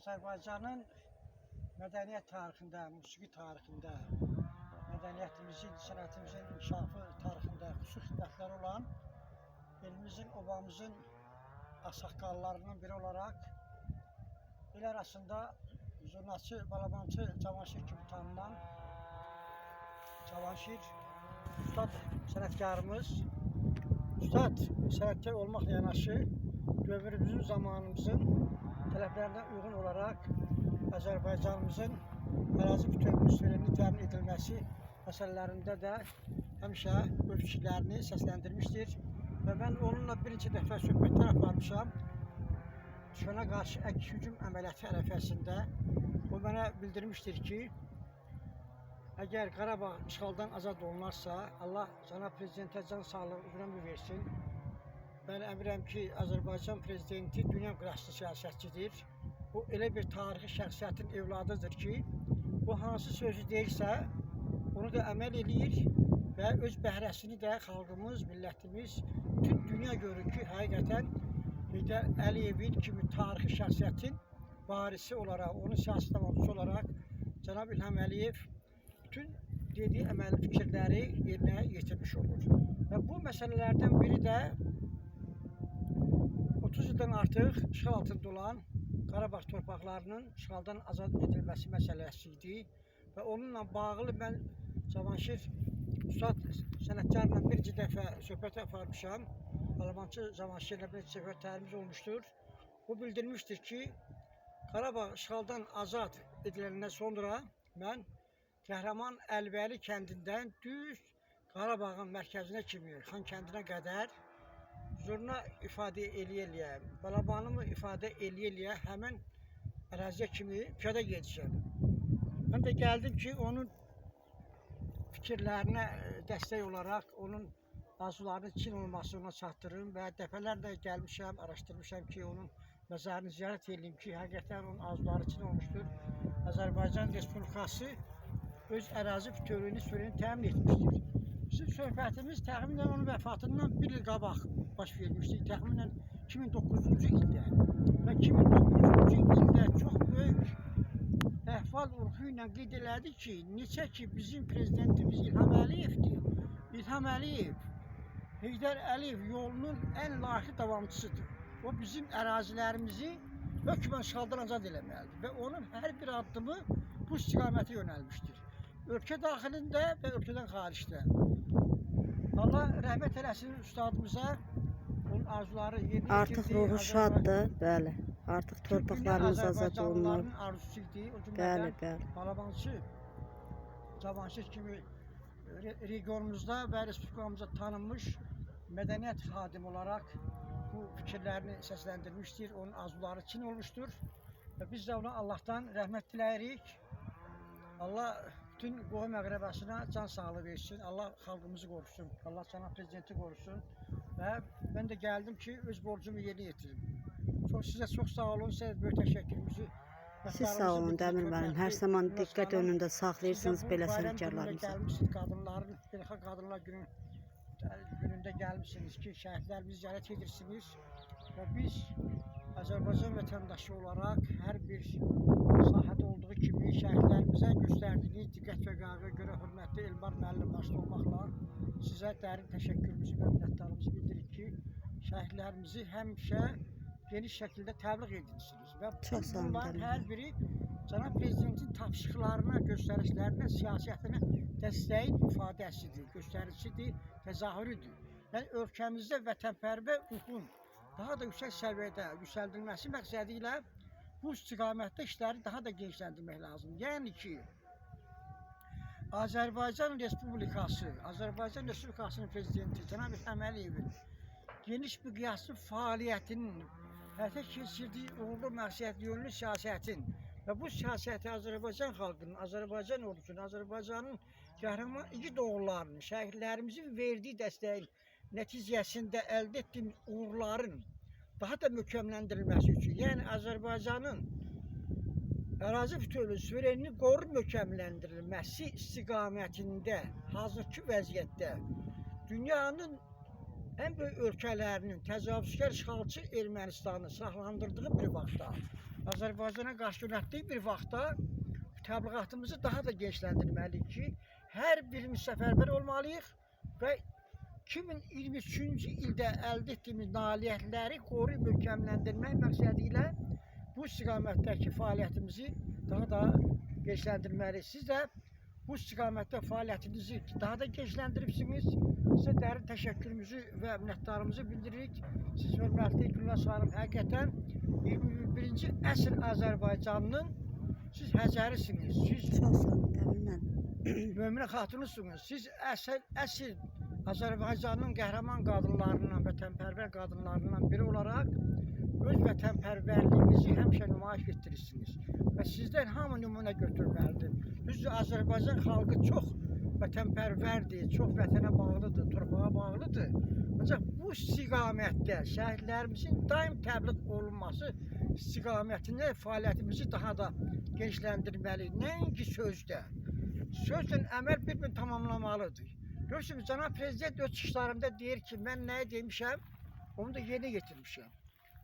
Azərbaycanın mədəniyyət tarixində, musiqi tarixində, mədəniyyətimizin, sənətimizin inkişafı tarixində xüsusi xidmətləri olan elimizin, obamızın ağsaqqallarından biri olaraq il arasında zurnaçı, balabançı Cavanşir kimi tanınan Cavanşir ustad sənətkarımız, ustad sənətkar olmaqla yanaşı dövrümüzün, zamanımızın tələblərinə uyğun olaraq Azərbaycanımızın ərazi bütövlüyünün suverenliyi təmin edilməsi məsələlərində də həmişə öz fikirlərini səsləndirmişdir və mən onunla bir neçə dəfə söhbətlər aparmışam. Düşmənə qarşı hücum əməliyyatı ərəfəsində o mənə bildirmişdir ki, əgər Qarabağ işğaldan azad olunarsa, Allah cənab prezidentə can sağlığı, ömür versin. Mən əminəm ki, Azərbaycan prezidenti dünya miqyaslı siyasətçidir. O elə bir tarixi şəxsiyyətin evladıdır ki, o hansı sözü deyirsə, onu da əməl eləyir və öz bəhrəsini də xalqımız, millətimiz, bütün dünya görür ki, həqiqətən Heydər Əliyevin kimi tarixi şəxsiyyətin varisi olaraq, onun siyasi tamamçısı olaraq cənab İlham Əliyev bütün dediyi əməl fikirləri yerinə yetirmiş olur. Və bu məsələlərdən biri də 30 ildən artıq işğal altında olan Qarabağ torpaqlarının işğaldan azad edilməsi məsələsi idi və onunla bağlı mən Cavanşir ustad sənətkarla bir neçə dəfə söhbət aparmışam. Balabançı Cavanşirlə bir neçə söhbətlərimiz olmuşdur. O bildirmişdir ki, Qarabağ işğaldan azad ediləndən sonra mən Qəhrəman Əlvəli kəndindən düz Qarabağın mərkəzinə kimi, Xan kəndinə qədər zurna ifadə eləyə-eləyə, balabanımı ifadə eləyə-eləyə həmin əraziyə kimi piyada gedəcəm. Mən də gəldim ki, onun fikirlərinə dəstək olaraq, onun arzularının çin olmasını ona çatdırım və dəfələrlə gəlmişəm, araşdırmışam ki, onun məzarını ziyarət edeyim ki, həqiqətən onun arzuları çin olmuşdur. Azərbaycan Respublikası öz ərazi bütövlüyünü, suverenliyi təmin etmişdir. Bizim söhbətimiz təxminən onun vəfatından bir il qabaq baş vermişdir. Təxminən 2009-cu ildə və 2009-cu ildə çox böyük əhval-ruhu ilə qeyd elədi ki, neçə ki bizim prezidentimiz İlham Əliyevdir. İlham Əliyev, Heydər Əliyev yolunun ən layıqli davamçısıdır. O bizim ərazilərimizi hökmən işğaldan azad eləməlidir və onun hər bir addımı bu istiqamətə yönəlmişdir. Ölkə daxilində və ölkədən xaricdə. Allah rəhmət eləsin ustadımıza, onun arzuları yerinə yetirdi. Artıq ruhu şaddır, bəli. Artıq torpaqlarımız azad olunur. Arzusu idi. O Bəli, cümlədən bəli. Balabançı Cavanşir kimi regionumuzda və respublikamızda tanınmış mədəniyyət xadimi olaraq bu fikirlərini səsləndirmişdir. Onun arzuları çin olmuşdur və biz də ona Allahdan rəhmət diləyirik. Allah bütün qohum əqrəbasına can sağlığı versin. Allah xalqımızı qorusun. Allah cənab prezidenti qorusun. Və mən də gəldim ki, öz borcumu yerinə yetirim. Sizə çox sağ olun. Sizə böyük təşəkkürümüzü. Siz sağ olun Dəmir müəllim. Hər zaman diqqət önündə saxlayırsınız belə sənətkarlarımızı. Gəlmişsiniz, qadınların, beynəlxalq Qadınlar günündə gəlmişsiniz ki, şəhidlərimizi ziyarət edirsiniz və biz Azərbaycan vətəndaşı olaraq hər bir sahədə olduğu kimi şəhidlərimizə göstərdiyiniz diqqət və qayğıya görə hörmətli Elmar müəllim başda olmaqla sizə dərin təşəkkürümüzü və minnətdarlığımızı bildiririk ki, şəhidlərimizi həmişə geniş şəkildə təbliğ edirsiniz və bunların hər biri cənab prezidentin tapşırıqlarına, göstərişlərinə, siyasətinə dəstəyin ifadəsidir, göstəricisidir, təzahürüdür. Yəni ölkəmizdə vətənpərvər ruhun daha da yüksək səviyyədə yüksəldilməsi məqsədi ilə bu istiqamətdə işləri daha da genişləndirmək lazımdır. Yəni ki, Azərbaycan Respublikasının prezidenti cənab İlham Əliyevin geniş miqyaslı fəaliyyətinin həyata keçirdiyi uğurlu məqsədli yönlü siyasətin və bu siyasəti Azərbaycan xalqının, Azərbaycan ordusunun, Azərbaycanın qəhrəman igid oğullarının, şəhidlərimizin verdiyi dəstəyin nəticəsində əldə etdiyimiz uğurların daha da möhkəmləndirilməsi üçün, yəni Azərbaycanın ərazi bütövlüyü, suverenliyi qorunub möhkəmləndirilməsi istiqamətində hazırki vəziyyətdə dünyanın ən böyük ölkələrinin təcavüzkar işğalçı Ermənistanı silahlandırdığı bir vaxtda Azərbaycana qarşı yönəltdiyi bir vaxtda təbliğatımızı daha da gençləndirməliyik ki, hər birimiz səfərbər olmalıyıq və 2023-cü ildə əldə etdiyimiz nailiyyətləri qoruyub möhkəmləndirmək məqsədi ilə bu istiqamətdəki fəaliyyətimizi daha da gençləndirməliyik. Siz də bu istiqamətdə fəaliyyətinizi daha da gençləndiribsiniz. Sizə dərin təşəkkürümüzü və minnətdarlığımızı bildiririk. Siz hörmətli Gülnaz xanım, həqiqətən 21-ci əsr Azərbaycanının siz Həcərisiniz. Siz Çox sağ olun Dəmir müəllim. Möminə xatunusunuz. Siz əsl Azərbaycanın qəhrəman qadınlarından, vətənpərvər qadınlarından biri olaraq öz vətənpərvərliyinizi həmişə nümayiş etdirirsiniz. Və sizdən hamı nümunə götürməlidir. Düzdür, Azərbaycan xalqı çox vətənpərvərdir, çox vətənə bağlıdır, torpağa bağlıdır. Ancaq bu istiqamətdə şəhidlərimizin daim təbliğ olunması istiqamətində fəaliyyətimizi daha da gençləndirməliyik. Nəinki sözdə. Sözlə əməl bir-birini tamamlamalıdır. Görürsünüz, Cənab Prezident öz çıxışlarında deyir ki, mən nəyə demişəm, onu da yerinə getirmişəm.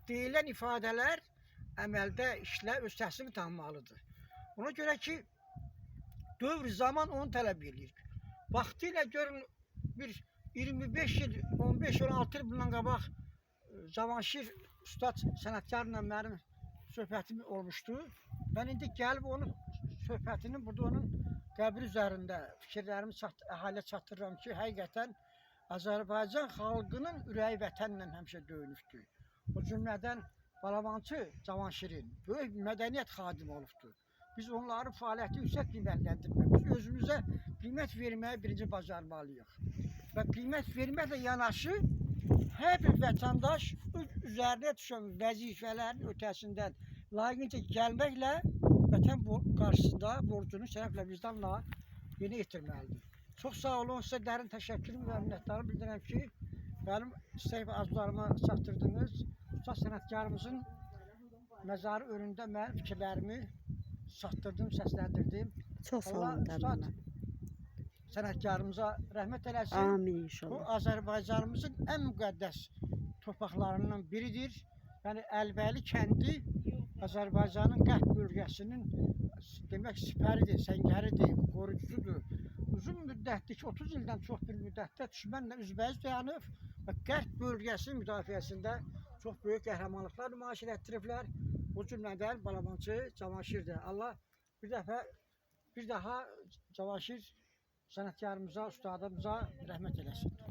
Deyilən ifadələr əməldə, işlə öz təsirini tanımalıdır. Ona görə ki, dövr zaman onu tələb edir. Vaxtilə görün, bir 25 il, 15-16 il bundan qabaq Cavanşir ustad sənətkarla mənim söhbətim olmuşdu. Mən indi gəlib onun söhbətini burada onun qəbri üzərində fikirlərimi əhaliyə çatdırıram ki, həqiqətən Azərbaycan xalqının ürəyi vətənlə həmişə döyünübdür. O cümlədən Balabançı Cavanşirin böyük mədəniyyət xadimi olubdur. Biz onların fəaliyyəti yüksək qiymətləndirmək, biz özümüzə qiymət verməyi birinci bacarmalıyıq. Və qiymət verməklə yanaşı, hər bir vətəndaş üzərinə düşən vəzifələrin ötəsindən layiqincə gəlməklə vətən qarşısında borcunu şərəflə, vicdanla yerinə yetirməlidir. Çox sağ olun, sizə dərin təşəkkürüm və minnətdarlığımı bildirirəm ki, mənim istək və arzularıma çatdırdınız. Ustad sənətkarımızın məzarı önündə mən fikirlərimi çatdırdım, səsləndirdim. Çox sağ Allah olun Dəmir ustad müəllim. sənətkarımıza rəhmət eləsin. Amin Bu inşallah. Azərbaycanımızın ən müqəddəs torpaqlarından biridir. Yəni Əlbəyli kəndi Azərbaycanın qərb bölgəsinin demək sipəridir, səngəridir, qoruyucusudur. Uzun müddətdir ki, 30 ildən çox bir müddətdə düşmənlə üzbəüz dayanıb və qərb bölgəsinin müdafiəsində çox böyük qəhrəmanlıqlar nümayiş etdiriblər. Bu cümlədən Balabançı Cavanşirdir. Allah bir daha Cavanşir sənətkarımıza, ustadımıza rəhmət eləsin.